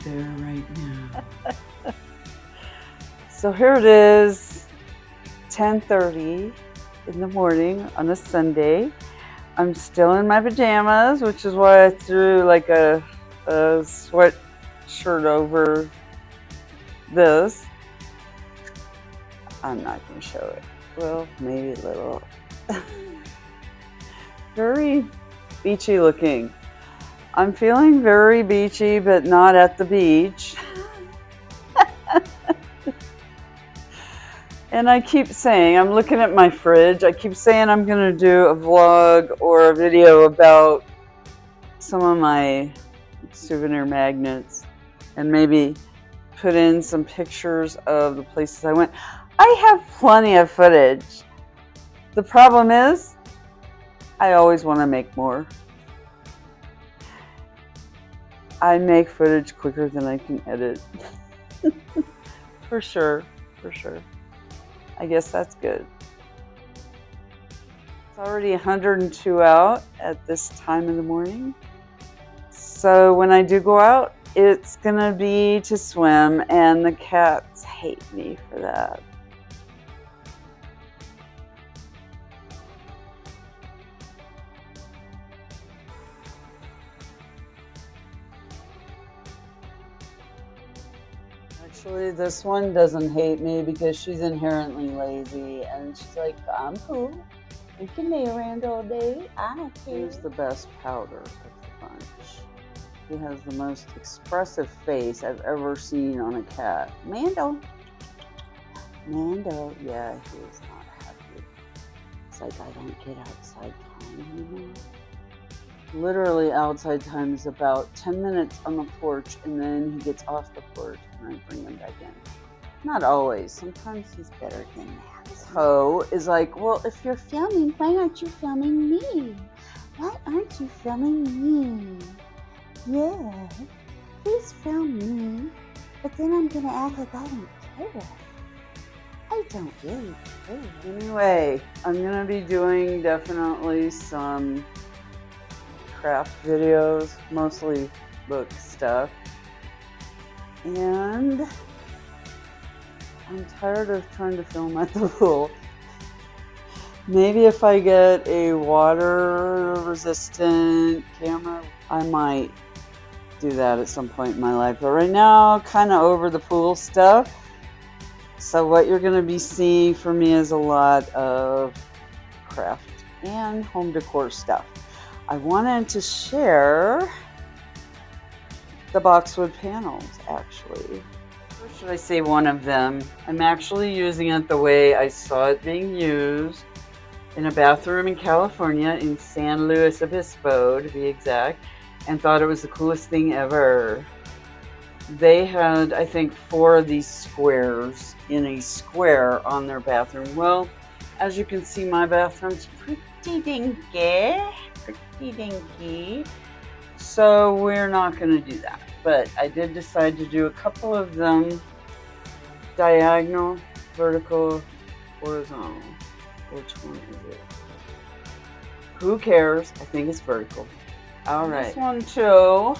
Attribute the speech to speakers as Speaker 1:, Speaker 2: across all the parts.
Speaker 1: there right now. So here it is, 10:30 in the morning on a Sunday. I'm still in my pajamas, which is why I threw like a sweatshirt over this. I'm not going to show it. Well, maybe a little. Very beachy looking. I'm feeling very beachy, but not at the beach. And I keep saying, I'm looking at my fridge, I keep saying I'm going to do a vlog or a video about some of my souvenir magnets and maybe put in some pictures of the places I went. I have plenty of footage. The problem is, I always want to make more. I make footage quicker than I can edit. For sure, for sure. I guess that's good. It's already 102 out at this time in the morning. So when I do go out, it's gonna be to swim, and the cats hate me for that. Actually, this one doesn't hate me because she's inherently lazy, and she's like, I'm cool. You can lay around all day. I don't care. Here's the best powder of the bunch. He has the most expressive face I've ever seen on a cat. Mando. Mando, yeah, he is not happy. It's like, I don't get outside time anymore. Literally, outside time is about 10 minutes on the porch, and then he gets off the porch, and I bring him back in. Not always. Sometimes he's better than that. So is like, well, if you're filming, why aren't you filming me? Why aren't you filming me? Yeah, please film me. But then I'm gonna act like I don't care. I don't really care. Anyway, I'm gonna be doing definitely some craft videos, mostly book stuff. And I'm tired of trying to film at the pool. Maybe if I get a water resistant camera, I might do that at some point in my life. But right now, kind of over the pool stuff. So what you're going to be seeing from me is a lot of craft and home decor stuff. I wanted to share the boxwood panels, actually. Or should I say one of them? I'm actually using it the way I saw it being used in a bathroom in California, in San Luis Obispo to be exact, and thought it was the coolest thing ever. They had, I think, 4 of these squares in a square on their bathroom. Well, as you can see, my bathroom's pretty dinky. So we're not going to do that. But I did decide to do a couple of them diagonal, vertical, horizontal. Which one is it? Who cares? I think it's vertical. All right. This one too.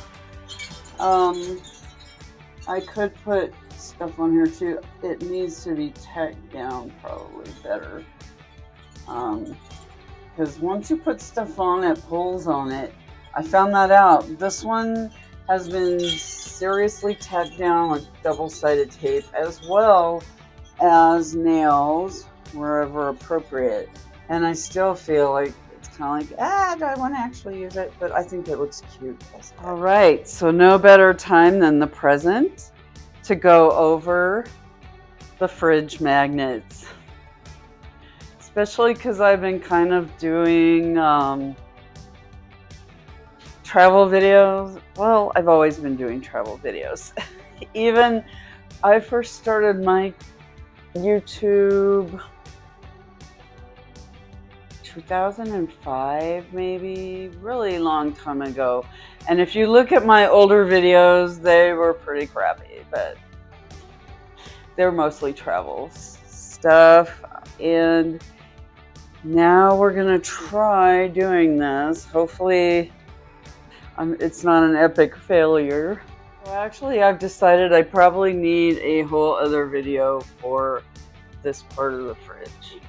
Speaker 1: I could put stuff on here too. It needs to be tacked down probably better. Because once you put stuff on, it pulls on it. I found that out. This one has been seriously tacked down with double-sided tape, as well as nails wherever appropriate. And I still feel like it's kind of like, do I want to actually use it? But I think it looks cute. All right, so no better time than the present to go over the fridge magnets. Especially because I've been kind of doing travel videos. Well, I've always been doing travel videos. Even I first started my YouTube 2005, maybe, really long time ago. And if you look at my older videos, they were pretty crappy, but they're mostly travel stuff. And now we're gonna try doing this. Hopefully it's not an epic failure. So actually, I've decided I probably need a whole other video for this part of the fridge,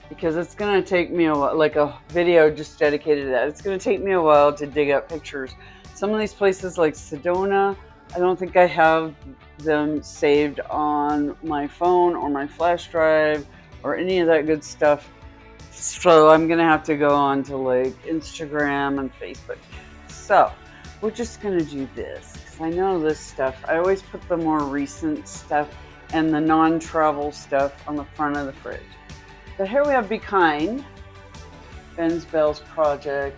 Speaker 1: because it's going to take me a while, like a video just dedicated to that. It's going to take me a while to dig up pictures. Some of these places like Sedona, I don't think I have them saved on my phone or my flash drive or any of that good stuff. So I'm going to have to go on to like Instagram and Facebook. So we're just going to do this, because I know this stuff. I always put the more recent stuff and the non-travel stuff on the front of the fridge. So here we have Be Kind, Ben's Bells Project.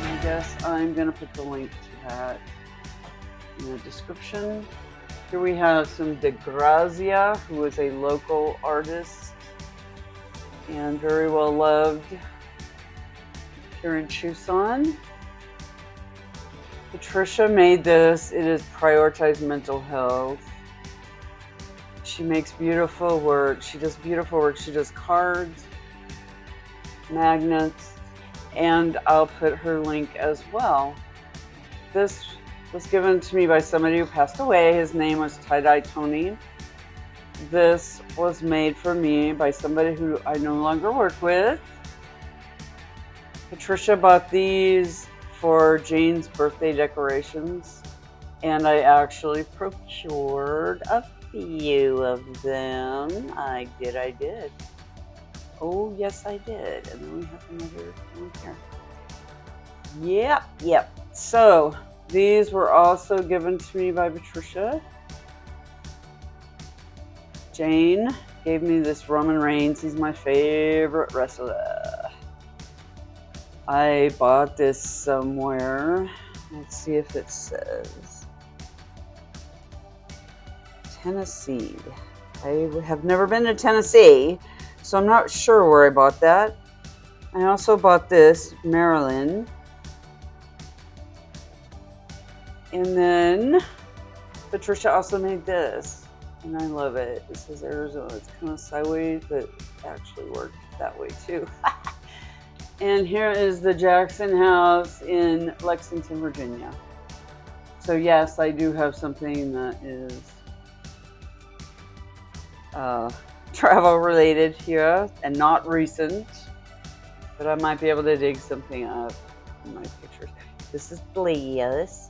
Speaker 1: I guess I'm going to put the link to that in the description. Here we have some De Grazia, who is a local artist and very well loved here in Tucson. Patricia made this. It is Prioritize Mental Health. She makes beautiful work. She does beautiful work. She does cards, magnets, and I'll put her link as well. This was given to me by somebody who passed away. His name was Tie-Dye Tony. This was made for me by somebody who I no longer work with. Patricia bought these for Jane's birthday decorations, and I actually procured a few of them. I did. Oh, yes, I did. And then we have another one here. Yep. So these were also given to me by Patricia. Jane gave me this Roman Reigns. He's my favorite wrestler. I bought this somewhere. Let's see if it says Tennessee. I have never been to Tennessee, so I'm not sure where I bought that. I also bought this, Maryland. And then Patricia also made this, and I love it. It says Arizona. It's kind of sideways, but it actually worked that way too. And here is the Jackson House in Lexington, Virginia. So yes, I do have something that is travel related here and not recent, but I might be able to dig something up in my pictures. This is Bliss.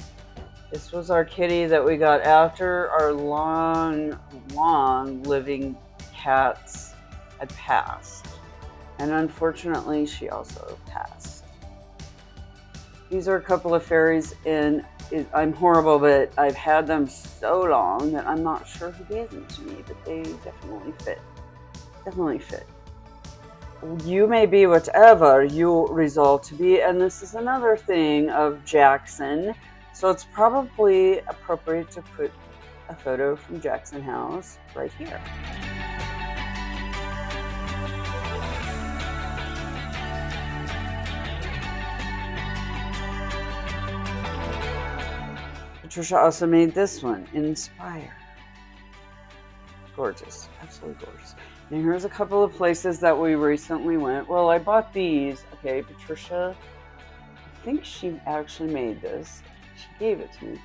Speaker 1: This was our kitty that we got after our long living cats had passed. And unfortunately, she also passed. These are a couple of fairies, and I'm horrible, but I've had them so long that I'm not sure who gave them to me, but they definitely fit. Definitely fit. You may be whatever you resolve to be, and this is another thing of Jackson. So it's probably appropriate to put a photo from Jackson House right here. Patricia also made this one, Inspire. Gorgeous, absolutely gorgeous. And here's a couple of places that we recently went. Well, I bought these. Okay, Patricia, I think she actually made this. She gave it to me.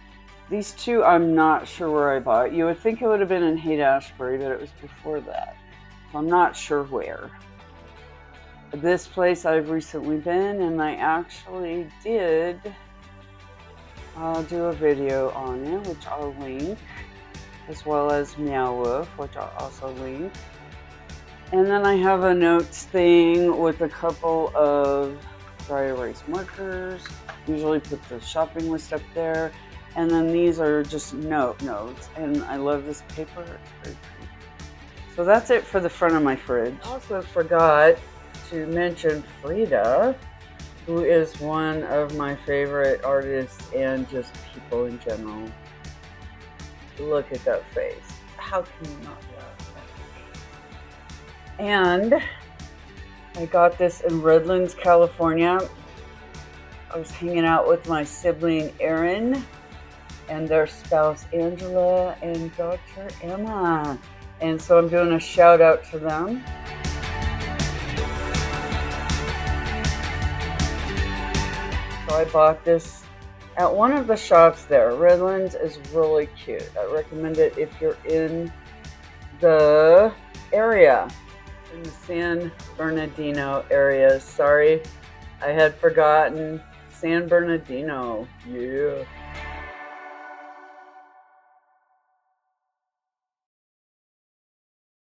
Speaker 1: These two, I'm not sure where I bought. You would think it would have been in Haight-Ashbury, but it was before that. So I'm not sure where. This place I've recently been, and I actually did do a video on it, which I'll link, as well as Meow, which I'll also link. And then I have a notes thing with a couple of dry erase markers. Usually put the shopping list up there. And then these are just notes. And I love this paper. It's very pretty. So that's it for the front of my fridge. I also forgot to mention Frida, who is one of my favorite artists and just people in general. Look at that face. How can you not love that? And I got this in Redlands, California. I was hanging out with my sibling Erin and their spouse Angela and daughter Emma. And so I'm doing a shout out to them. So I bought this at one of the shops there. Redlands is really cute. I recommend it if you're in the area, in the San Bernardino area. Sorry, I had forgotten San Bernardino. Yeah.